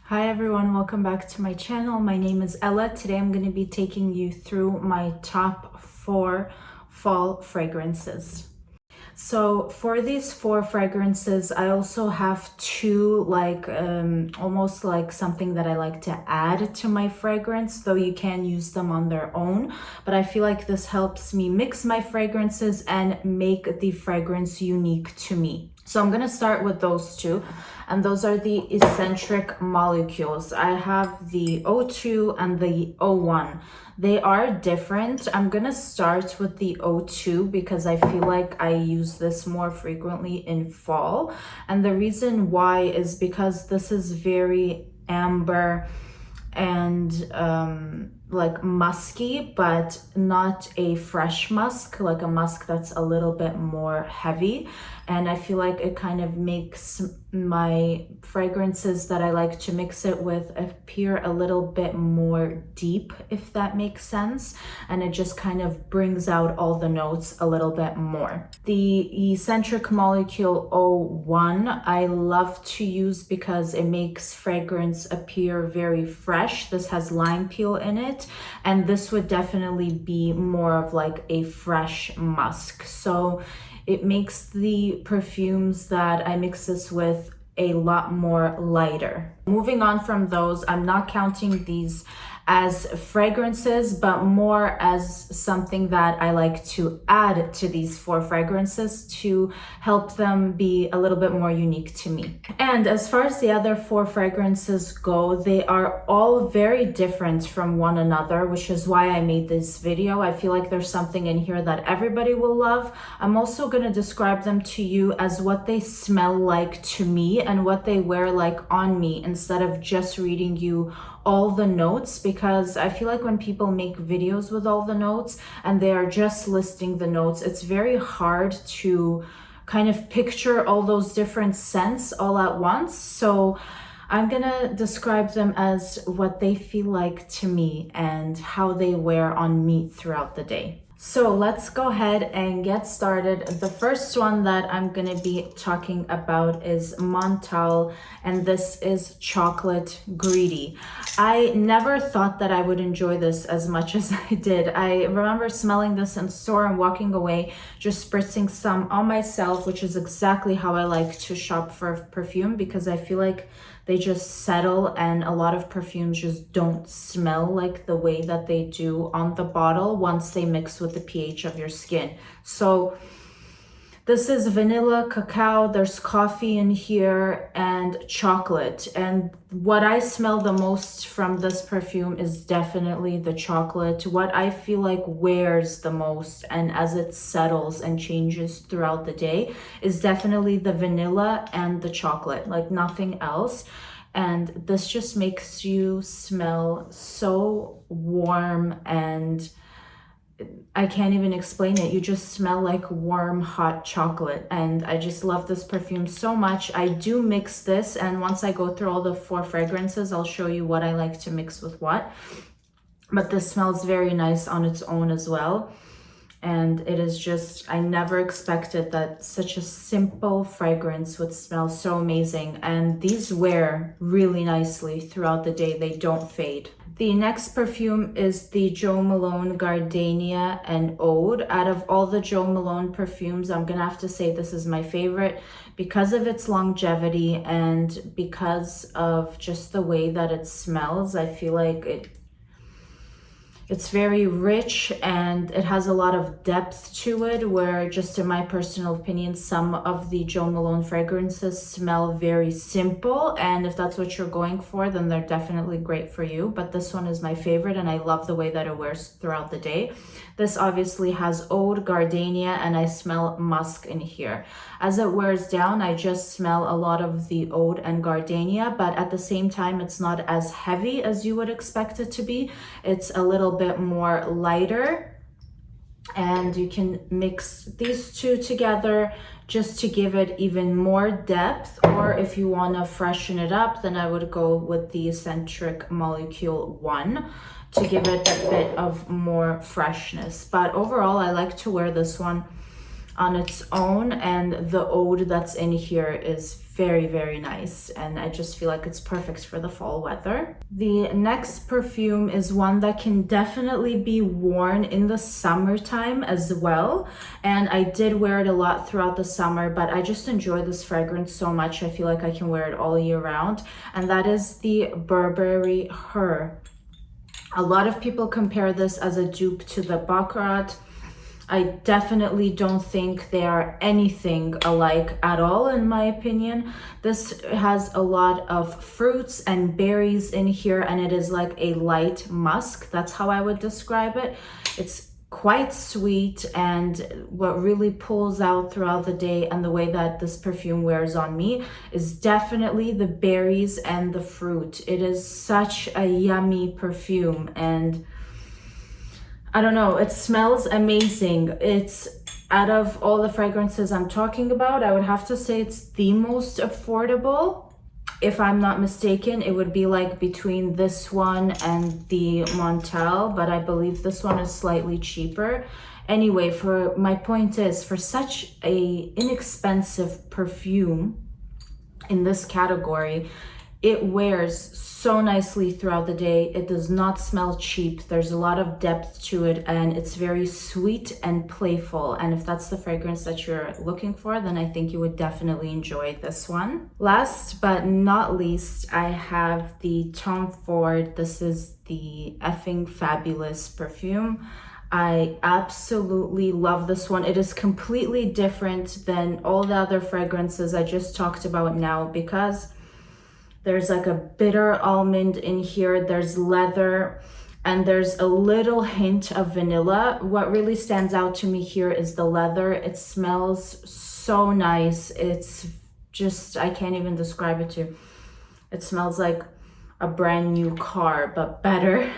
Hi everyone, welcome back to my channel. My name is Ella. Today I'm going to be taking you through my top 4 fall fragrances. So for these 4 fragrances, I also have 2 almost like something that I like to add to my fragrance, though you can use them on their own. But I feel like this helps me mix my fragrances and make the fragrance unique to me. So I'm gonna start with those 2, and those are the eccentric molecules. I have the O2 and the O1. They are different. I'm gonna start with the O2 because I feel like I use this more frequently in fall. And the reason why is because this is very amber and like musky, but not a fresh musk, like a musk that's a little bit more heavy. And I feel like it kind of makes my fragrances that I like to mix it with appear a little bit more deep, if that makes sense. And it just kind of brings out all the notes a little bit more. The eccentric molecule O1 I love to use because it makes fragrance appear very fresh. This has lime peel in it, and this would definitely be more of like a fresh musk. So it makes the perfumes that I mix this with a lot more lighter. Moving on from those, I'm not counting these as fragrances, but more as something that I like to add to these 4 fragrances to help them be a little bit more unique to me. And as far as the other 4 fragrances go, they are all very different from one another, which is why I made this video. I feel like there's something in here that everybody will love. I'm also going to describe them to you as what they smell like to me and what they wear like on me, instead of just reading you all the notes, because I feel like when people make videos with all the notes and they are just listing the notes, it's very hard to kind of picture all those different scents all at once. So I'm gonna describe them as what they feel like to me and how they wear on me throughout the day. So let's go ahead and get started. The first one that I'm gonna be talking about is Montale, and this is Chocolate Greedy. I never thought that I would enjoy this as much as I did. I remember smelling this in store and walking away, just spritzing some on myself, which is exactly how I like to shop for perfume, because I feel like they just settle, and a lot of perfumes just don't smell like the way that they do on the bottle once they mix with the pH of your skin. So this is vanilla, cacao, there's coffee in here, and chocolate. And what I smell the most from this perfume is definitely the chocolate. What I feel like wears the most, and as it settles and changes throughout the day, is definitely the vanilla and the chocolate, like nothing else. And this just makes you smell so warm, and I can't even explain it. You just smell like warm, hot chocolate. And I just love this perfume so much. I do mix this, and once I go through all the 4 fragrances, I'll show you what I like to mix with what. But this smells very nice on its own as well. And it is just, I never expected that such a simple fragrance would smell so amazing. And these wear really nicely throughout the day. They don't fade. The next perfume is the Malone Gardenia and Oud. Out of all the Malone perfumes, I'm gonna have to say this is my favorite because of its longevity and because of just the way that it smells. I feel like it's very rich and it has a lot of depth to it, where just in my personal opinion, some of the Jo Malone fragrances smell very simple. And if that's what you're going for, then they're definitely great for you. But this one is my favorite, and I love the way that it wears throughout the day. This obviously has Oud, Gardenia, and I smell musk in here. As it wears down, I just smell a lot of the Oud and Gardenia, but at the same time, it's not as heavy as you would expect it to be. It's a little bit more lighter, and you can mix these 2 together just to give it even more depth. Or if you want to freshen it up, then I would go with the eccentric molecule 1 to give it a bit of more freshness. But overall, I like to wear this one on its own, and the Oud that's in here is very, very nice, and I just feel like it's perfect for the fall weather. The next perfume is one that can definitely be worn in the summertime as well, and I did wear it a lot throughout the summer, but I just enjoy this fragrance so much. I feel like I can wear it all year round, and that is the Burberry HER. A lot of people compare this as a dupe to the Baccarat. I definitely don't think they are anything alike at all, in my opinion. This has a lot of fruits and berries in here, and it is like a light musk. That's how I would describe it. It's quite sweet, and what really pulls out throughout the day and the way that this perfume wears on me is definitely the berries and the fruit. It is such a yummy perfume, and I don't know, it smells amazing. It's, out of all the fragrances I'm talking about, I would have to say it's the most affordable. If I'm not mistaken, it would be like between this one and the Montale, but I believe this one is slightly cheaper. Anyway, for my point is, for such a inexpensive perfume in this category, it wears so nicely throughout the day. It does not smell cheap. There's a lot of depth to it, and it's very sweet and playful. And if that's the fragrance that you're looking for, then I think you would definitely enjoy this one. Last but not least, I have the Tom Ford. This is the Effing Fabulous perfume. I absolutely love this one. It is completely different than all the other fragrances I just talked about now, because there's like a bitter almond in here, there's leather, and there's a little hint of vanilla. What really stands out to me here is the leather. It smells so nice. It's just, I can't even describe it to you. It smells like a brand new car, but better.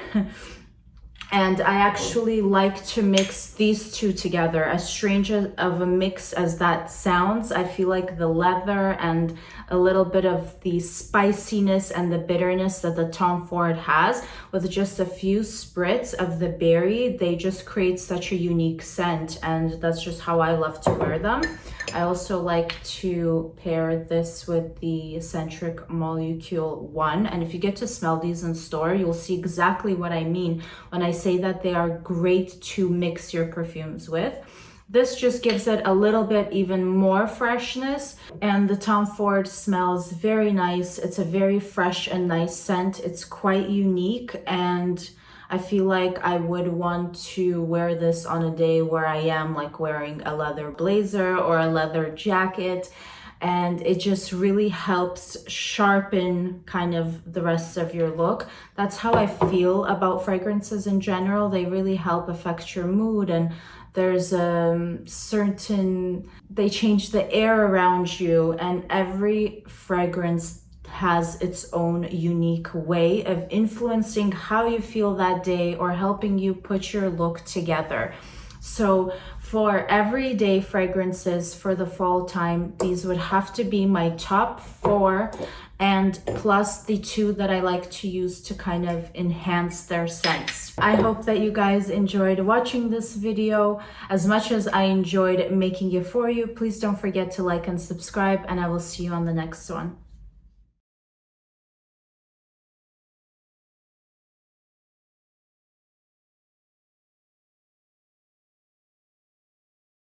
And I actually like to mix these two together. As strange of a mix as that sounds, I feel like the leather and a little bit of the spiciness and the bitterness that the Tom Ford has, with just a few spritz of the berry, they just create such a unique scent, and that's just how I love to wear them. I also like to pair this with the Eccentric Molecule 1, and if you get to smell these in store, you'll see exactly what I mean when I say that they are great to mix your perfumes with. This just gives it a little bit even more freshness, and the Tom Ford smells very nice. It's a very fresh and nice scent. It's quite unique, and I feel like I would want to wear this on a day where I am like wearing a leather blazer or a leather jacket, and it just really helps sharpen kind of the rest of your look. That's how I feel about fragrances in general. They really help affect your mood, and there's a certain, they change the air around you, and every fragrance has its own unique way of influencing how you feel that day or helping you put your look together. So for everyday fragrances for the fall time, these would have to be my top 4, and plus the 2 that I like to use to kind of enhance their scents. I hope that you guys enjoyed watching this video as much as I enjoyed making it for you. Please don't forget to like and subscribe, and I will see you on the next one.